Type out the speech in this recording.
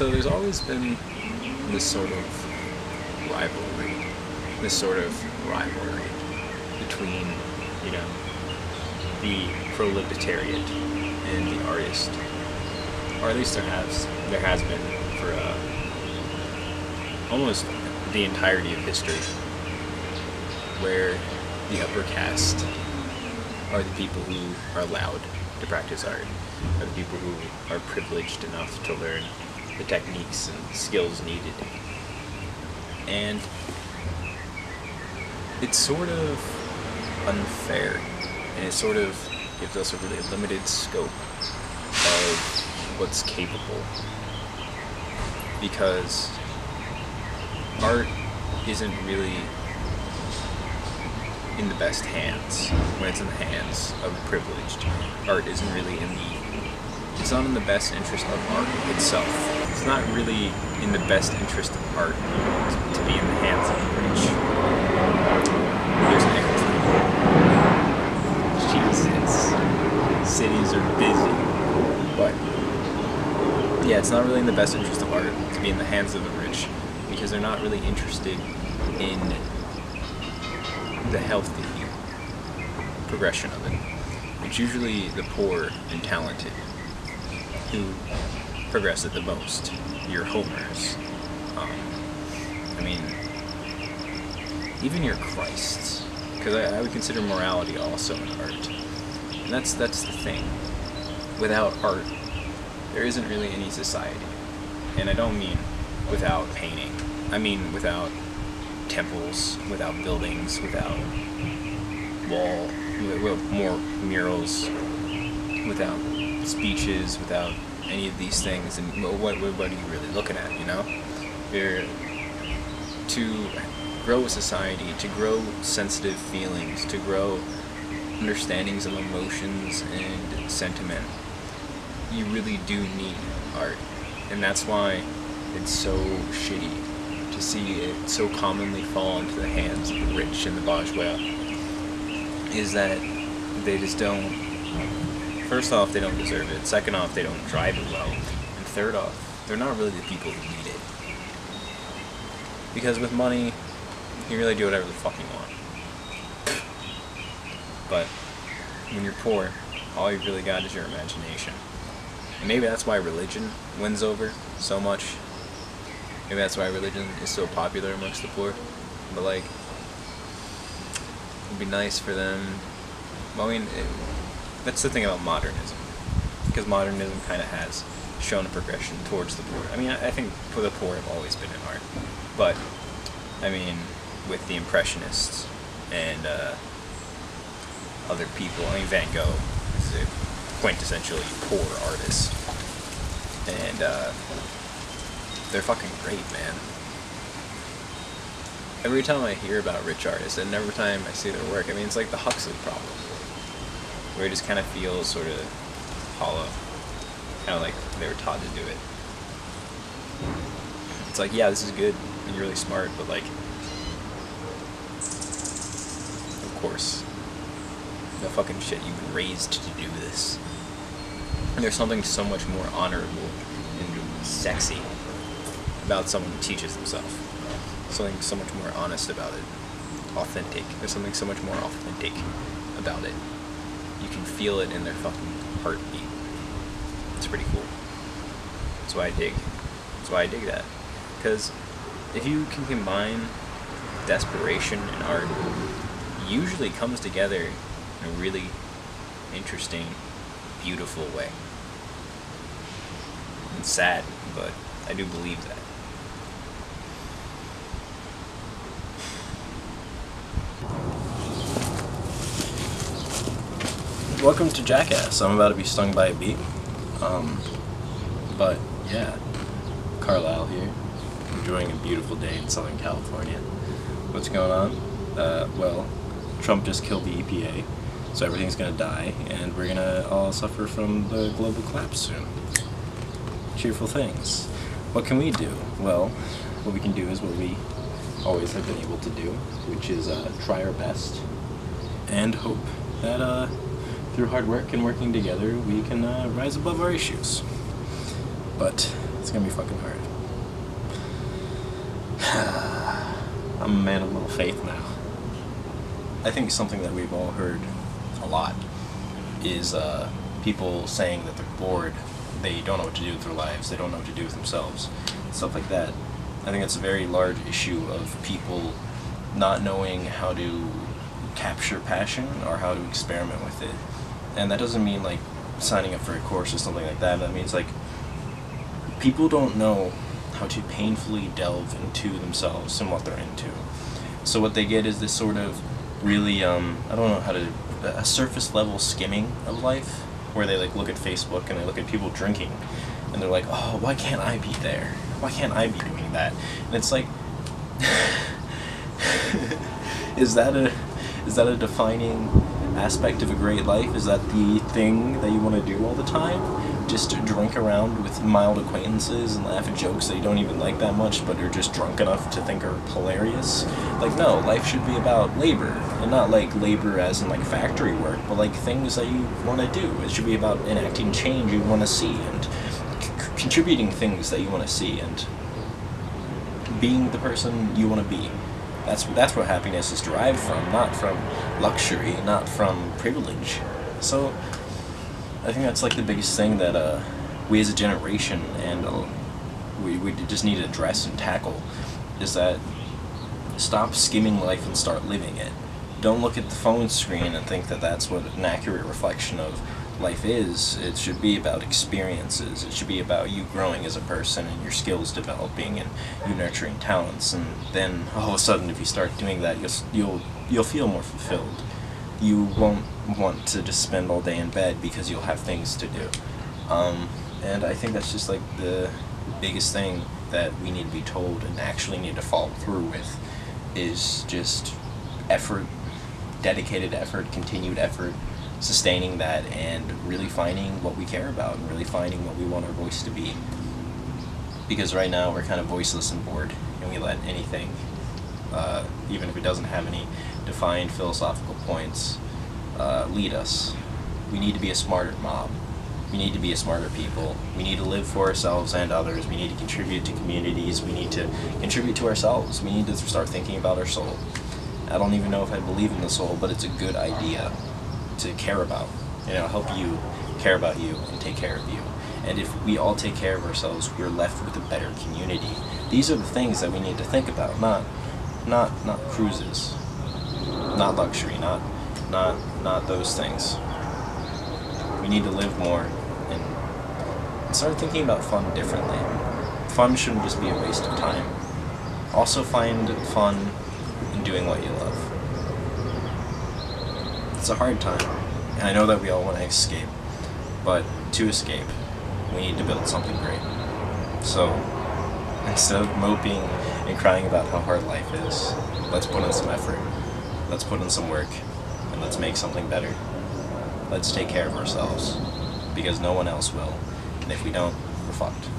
So there's always been this sort of rivalry, between, you know, the proletariat and the artist, or at least there has been for almost the entirety of history, where the upper caste are the people who are allowed to practice art, are the people who are privileged enough to learn the techniques and skills needed. And it's sort of unfair, and it sort of gives us a really limited scope of what's capable, because art isn't really in the best hands when it's in the hands of the privileged. Art isn't really it's not in the best interest of art itself. It's not really in the best interest of art to be in the hands of the rich. There's an echo. Jesus. Cities are busy. But yeah, it's not really in the best interest of art to be in the hands of the rich, because they're not really interested in the healthy progression of it. It's usually the poor and talented who progress it the most. Your Homers. I mean, even your Christs. Because I would consider morality also an art. And that's the thing. Without art, there isn't really any society. And I don't mean without painting. I mean without temples, without buildings, without more murals, without speeches, without any of these things. And what are you really looking at, you know? To grow a society, to grow sensitive feelings, to grow understandings of emotions and sentiment, you really do need art. And that's why it's so shitty to see it so commonly fall into the hands of the rich and the bourgeois, is that they just don't. First off, they don't deserve it. Second off, they don't drive it well. And third off, they're not really the people who need it. Because with money, you can really do whatever the fuck you want. But when you're poor, all you've really got is your imagination. And maybe that's why religion wins over so much. Maybe that's why religion is so popular amongst the poor. But like, it'd be nice for them. Well, I mean, that's the thing about modernism, because modernism kind of has shown a progression towards the poor. I mean, I think the poor have always been in art, but I mean, with the Impressionists and other people. I mean, Van Gogh is a quintessentially poor artist, and they're fucking great, man. Every time I hear about rich artists, and every time I see their work, I mean, it's like the Huxley problem, where it just kind of feels sort of hollow, kind of like they were taught to do it. It's like, yeah, this is good, and you're really smart, but like, of course, no fucking shit, you've been raised to do this. And there's something so much more honorable and sexy about someone who teaches themselves. Something so much more honest about it. Authentic. There's something so much more authentic about it. You can feel it in their fucking heartbeat. It's pretty cool. That's why I dig that. Because if you can combine desperation and art, it usually comes together in a really interesting, beautiful way. It's sad, but I do believe that. Welcome to Jackass. I'm about to be stung by a bee. But yeah, Carlisle here, enjoying a beautiful day in Southern California. What's going on? Well, Trump just killed the EPA, so everything's gonna die, and we're gonna all suffer from the global collapse soon. Cheerful things. What can we do? Well, what we can do is what we always have been able to do, which is try our best and hope that through hard work and working together we can rise above our issues. But It's gonna be fucking hard. I'm a man of little faith now. I think something that we've all heard a lot is people saying that they're bored, they don't know what to do with their lives, they don't know what to do with themselves, stuff like that. I think it's a very large issue of people not knowing how to capture passion or how to experiment with it. And that doesn't mean like signing up for a course or something like that. That means like people don't know how to painfully delve into themselves and what they're into. So what they get is this sort of really I don't know how to, a surface level skimming of life, where they like look at Facebook and they look at people drinking and they're like, oh, why can't I be there? Why can't I be doing that? And it's like is that a defining aspect of a great life? Is that the thing that you want to do all the time? Just to drink around with mild acquaintances and laugh at jokes that you don't even like that much but are just drunk enough to think are hilarious? Like, no, life should be about labor, and not like labor as in like factory work, but like things that you want to do. It should be about enacting change you want to see, and contributing things that you want to see, and being the person you want to be. That's where happiness is derived from, not from luxury, not from privilege. So I think that's like the biggest thing that we as a generation and we just need to address and tackle, is that stop skimming life and start living it. Don't look at the phone screen and think that that's what an accurate reflection of life is. It should be about experiences. It should be about you growing as a person and your skills developing and you nurturing talents. And then all of a sudden, if you start doing that, you'll feel more fulfilled. You won't want to just spend all day in bed because you'll have things to do. And I think that's just like the biggest thing that we need to be told and actually need to follow through with, is just effort, dedicated effort, continued effort, sustaining that, and really finding what we care about and really finding what we want our voice to be. Because right now we're kind of voiceless and bored, and we let anything, even if it doesn't have any defined philosophical points, lead us. We need to be a smarter mob. We need to be a smarter people. We need to live for ourselves and others. We need to contribute to communities. We need to contribute to ourselves. We need to start thinking about our soul. I don't even know if I believe in the soul, but it's a good idea to care about. Help you care about you and take care of you. And if we all take care of ourselves, we're left with a better community. These are the things that we need to think about, not cruises, not luxury, not those things. We need to live more and start thinking about fun differently. Fun shouldn't just be a waste of time. Also find fun in doing what you love. It's a hard time, and I know that we all want to escape, but to escape, we need to build something great. So, instead of moping and crying about how hard life is, let's put in some effort, let's put in some work, and let's make something better. Let's take care of ourselves, because no one else will, and if we don't, we're fucked.